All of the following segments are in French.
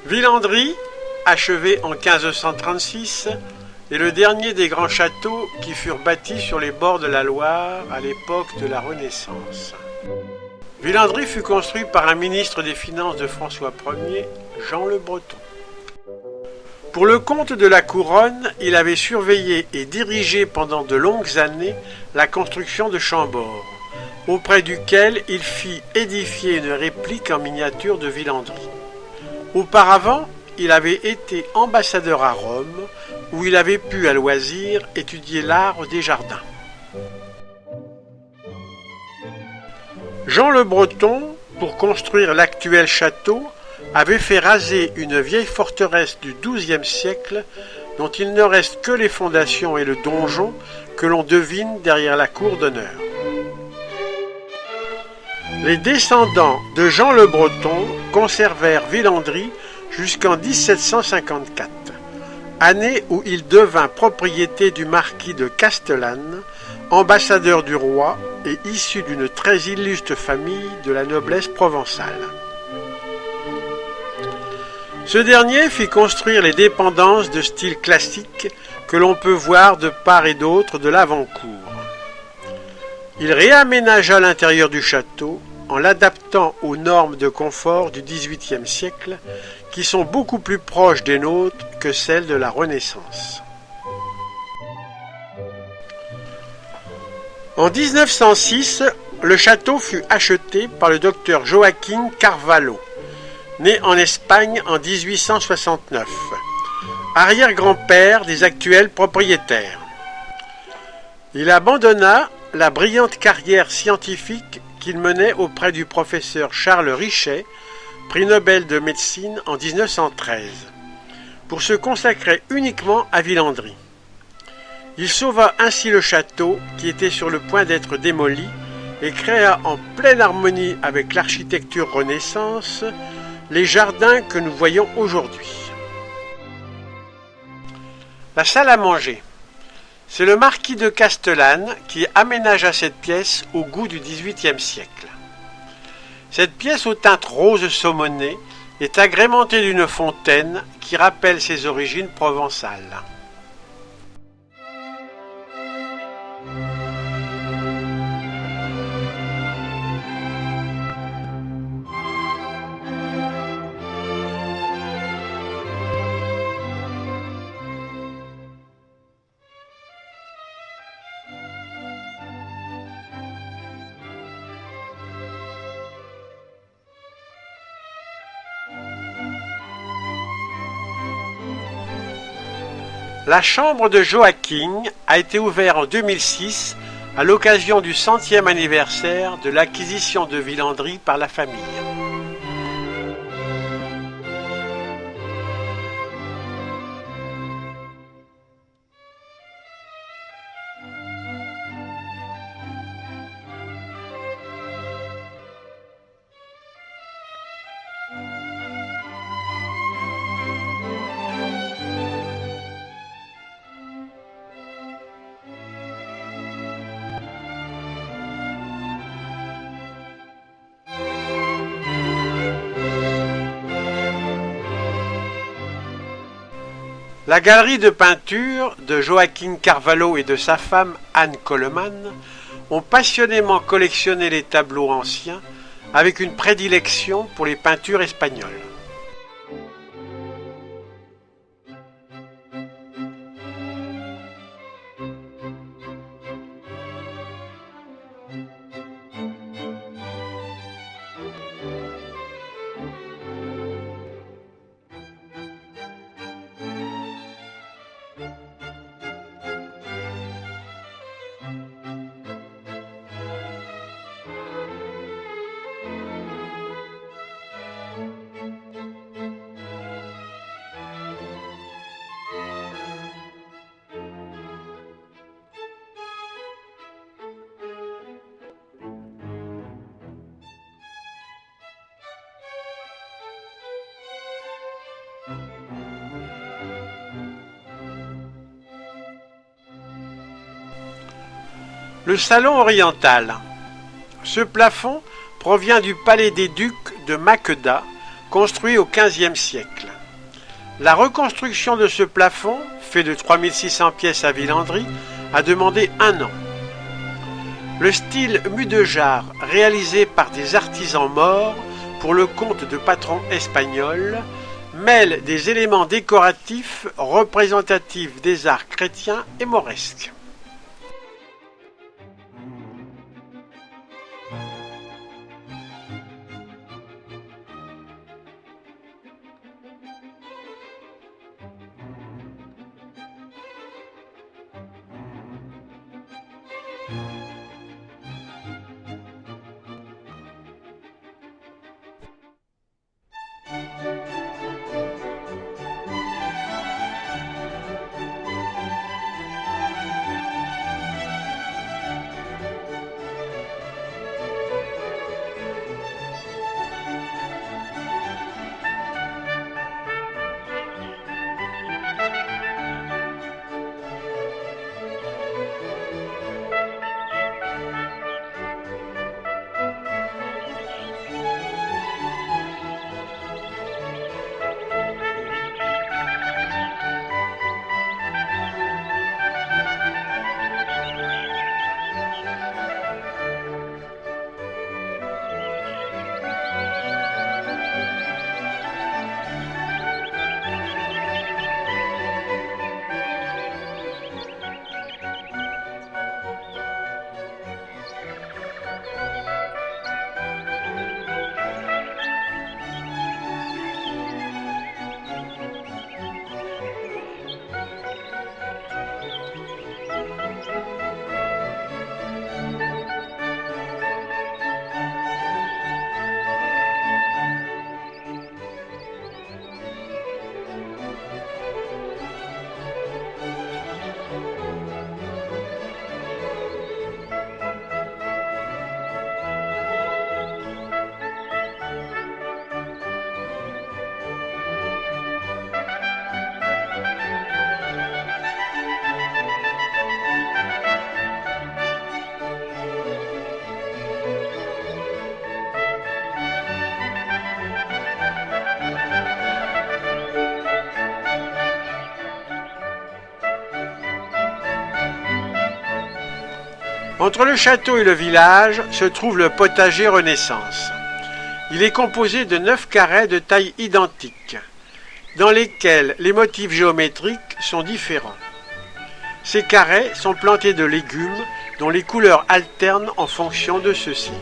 Villandry, achevé en 1536, est le dernier des grands châteaux qui furent bâtis sur les bords de la Loire à l'époque de la Renaissance. Villandry fut construit par un ministre des Finances de François Ier, Jean le Breton. Pour le compte de la couronne, il avait surveillé et dirigé pendant de longues années la construction de Chambord, auprès duquel il fit édifier une réplique en miniature de Villandry. Auparavant, il avait été ambassadeur à Rome, où il avait pu à loisir étudier l'art des jardins. Jean le Breton, pour construire l'actuel château, avait fait raser une vieille forteresse du XIIe siècle dont il ne reste que les fondations et le donjon que l'on devine derrière la cour d'honneur. Les descendants de Jean le Breton conservèrent Villandry jusqu'en 1754, année où il devint propriété du marquis de Castellane, ambassadeur du roi et issu d'une très illustre famille de la noblesse provençale. Ce dernier fit construire les dépendances de style classique que l'on peut voir de part et d'autre de l'avant-cour. Il réaménagea l'intérieur du château en l'adaptant aux normes de confort du XVIIIe siècle qui sont beaucoup plus proches des nôtres que celles de la Renaissance. En 1906, le château fut acheté par le docteur Joaquín Carvalho, né en Espagne en 1869, arrière-grand-père des actuels propriétaires. Il abandonna la brillante carrière scientifique qu'il menait auprès du professeur Charles Richet, prix Nobel de médecine en 1913, pour se consacrer uniquement à Villandry. Il sauva ainsi le château qui était sur le point d'être démoli et créa en pleine harmonie avec l'architecture Renaissance les jardins que nous voyons aujourd'hui. La salle à manger. C'est le marquis de Castellane qui aménagea cette pièce au goût du XVIIIe siècle. Cette pièce aux teintes roses saumonées est agrémentée d'une fontaine qui rappelle ses origines provençales. La chambre de Joaquín a été ouverte en 2006 à l'occasion du 100e anniversaire de l'acquisition de Villandry par la famille. La galerie de peinture de Joaquín Carvalho et de sa femme Anne Coleman ont passionnément collectionné les tableaux anciens avec une prédilection pour les peintures espagnoles. Le salon oriental. Ce plafond provient du palais des ducs de Maqueda, construit au XVe siècle. La reconstruction de ce plafond, fait de 3600 pièces à Villandry, a demandé 1 an. Le style mudéjar, réalisé par des artisans morts pour le compte de patrons espagnols, mêle des éléments décoratifs représentatifs des arts chrétiens et mauresques. Entre le château et le village se trouve le potager Renaissance. Il est composé de 9 carrés de taille identique, dans lesquels les motifs géométriques sont différents. Ces carrés sont plantés de légumes dont les couleurs alternent en fonction de ceux-ci.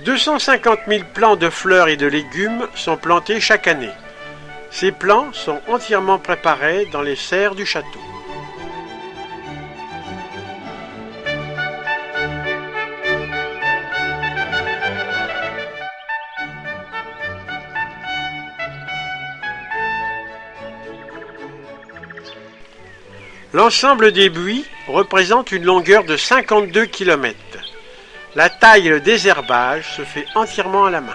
« 250 000 plants de fleurs et de légumes sont plantés chaque année. Ces plants sont entièrement préparés dans les serres du château. L'ensemble des buis représente une longueur de 52 km. La taille et le désherbage se fait entièrement à la main.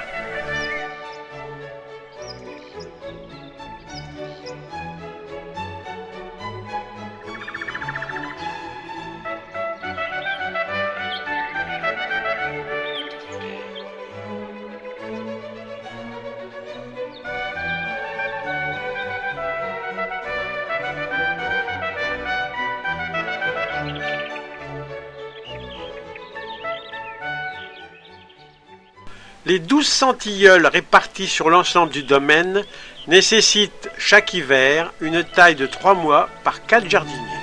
Les 12 centilleuls répartis sur l'ensemble du domaine nécessitent chaque hiver une taille de 3 mois par 4 jardiniers.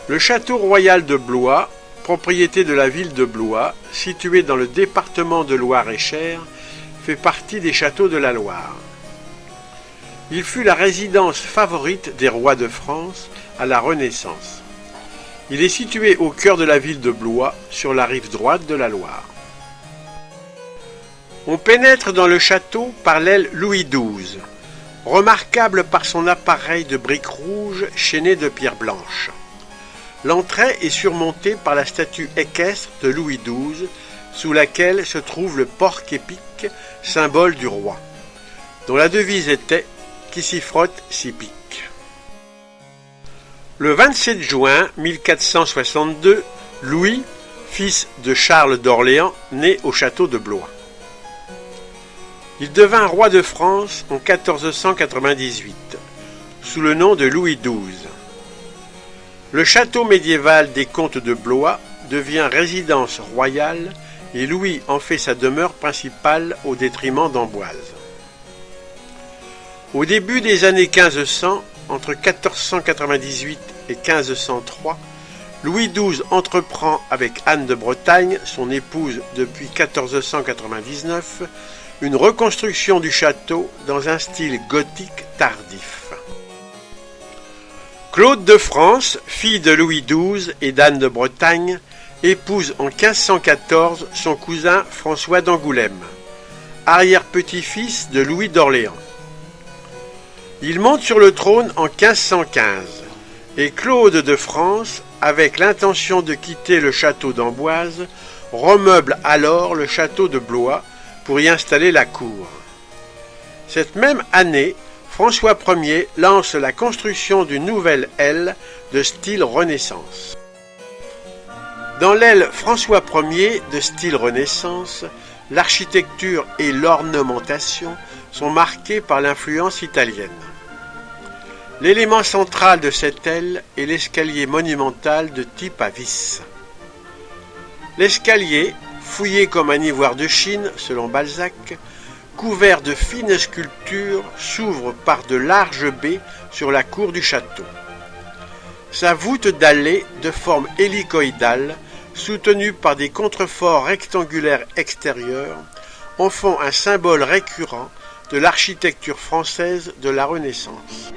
Le château royal de Blois, propriété de la ville de Blois, situé dans le département de Loir-et-Cher, fait partie des châteaux de la Loire. Il fut la résidence favorite des rois de France à la Renaissance. Il est situé au cœur de la ville de Blois, sur la rive droite de la Loire. On pénètre dans le château par l'aile Louis XII, remarquable par son appareil de briques rouges chaînées de pierres blanches. L'entrée est surmontée par la statue équestre de Louis XII, sous laquelle se trouve le porc épic, symbole du roi, dont la devise était « Qui s'y frotte, s'y pique ». Le 27 juin 1462, Louis, fils de Charles d'Orléans, naît au château de Blois. Il devint roi de France en 1498, sous le nom de Louis XII. Le château médiéval des comtes de Blois devient résidence royale et Louis en fait sa demeure principale au détriment d'Amboise. Au début des années 1500, entre 1498 et 1503, Louis XII entreprend avec Anne de Bretagne, son épouse depuis 1499, une reconstruction du château dans un style gothique tardif. Claude de France, fille de Louis XII et d'Anne de Bretagne, épouse en 1514 son cousin François d'Angoulême, arrière-petit-fils de Louis d'Orléans. Il monte sur le trône en 1515 et Claude de France, avec l'intention de quitter le château d'Amboise, remeuble alors le château de Blois pour y installer la cour. Cette même année, François Ier lance la construction d'une nouvelle aile de style Renaissance. Dans l'aile François Ier de style Renaissance, l'architecture et l'ornementation sont marquées par l'influence italienne. L'élément central de cette aile est l'escalier monumental de type à vis. L'escalier, fouillé comme un ivoire de Chine, selon Balzac, couvert de fines sculptures, s'ouvre par de larges baies sur la cour du château. Sa voûte dallée, de forme hélicoïdale, soutenue par des contreforts rectangulaires extérieurs, en font un symbole récurrent de l'architecture française de la Renaissance.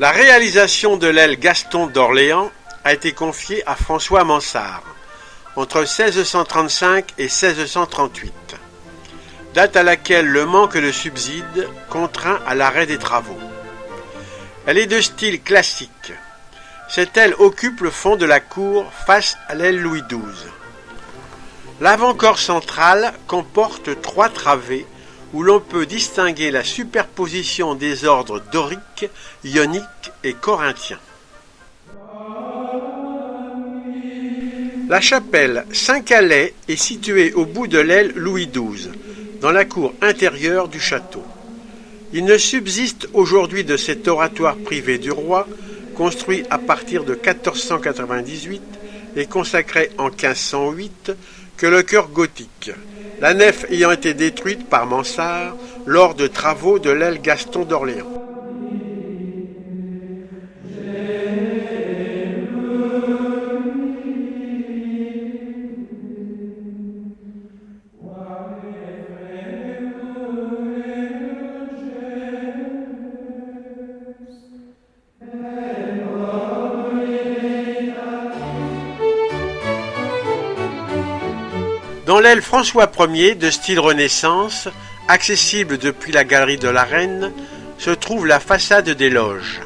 La réalisation de l'aile Gaston d'Orléans a été confiée à François Mansart entre 1635 et 1638, date à laquelle le manque de subsides contraint à l'arrêt des travaux. Elle est de style classique. Cette aile occupe le fond de la cour face à l'aile Louis XII. L'avant-corps central comporte 3 travées où l'on peut distinguer la superposition des ordres dorique, ionique et corinthien. La chapelle Saint-Calais est située au bout de l'aile Louis XII, dans la cour intérieure du château. Il ne subsiste aujourd'hui de cet oratoire privé du roi, construit à partir de 1498 et consacré en 1508, que le chœur gothique, la nef ayant été détruite par Mansart lors de travaux de l'aile Gaston d'Orléans. Dans l'aile François Ier de style Renaissance, accessible depuis la galerie de la Reine, se trouve la façade des loges,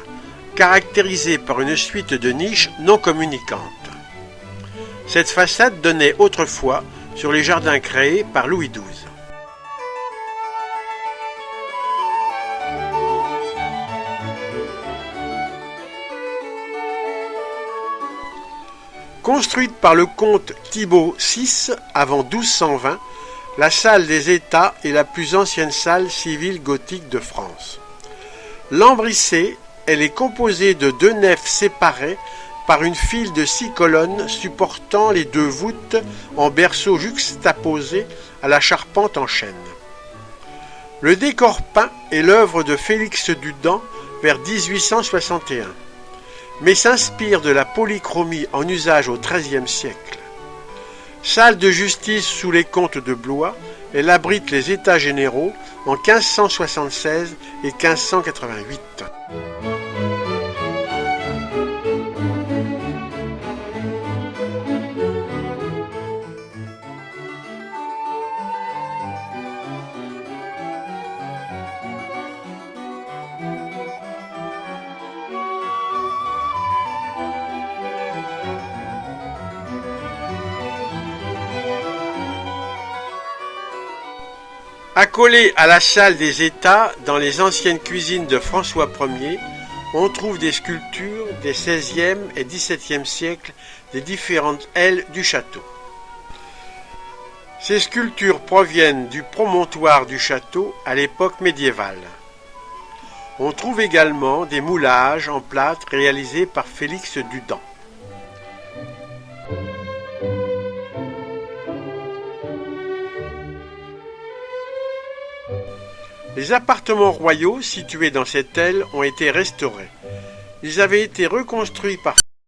caractérisée par une suite de niches non communicantes. Cette façade donnait autrefois sur les jardins créés par Louis XII. Construite par le comte Thibaut VI avant 1220, la salle des États est la plus ancienne salle civile gothique de France. Lambrissée, elle est composée de 2 nefs séparées par une file de 6 colonnes supportant les 2 voûtes en berceaux juxtaposés à la charpente en chêne. Le décor peint est l'œuvre de Félix Dudans vers 1861. Mais s'inspire de la polychromie en usage au XIIIe siècle. Salle de justice sous les comtes de Blois, elle abrite les États généraux en 1576 et 1588. Accolée à la salle des États, dans les anciennes cuisines de François Ier, on trouve des sculptures des XVIe et XVIIe siècles des différentes ailes du château. Ces sculptures proviennent du promontoire du château à l'époque médiévale. On trouve également des moulages en plâtre réalisés par Félix Dudans. Les appartements royaux situés dans cette aile ont été restaurés. Ils avaient été reconstruits par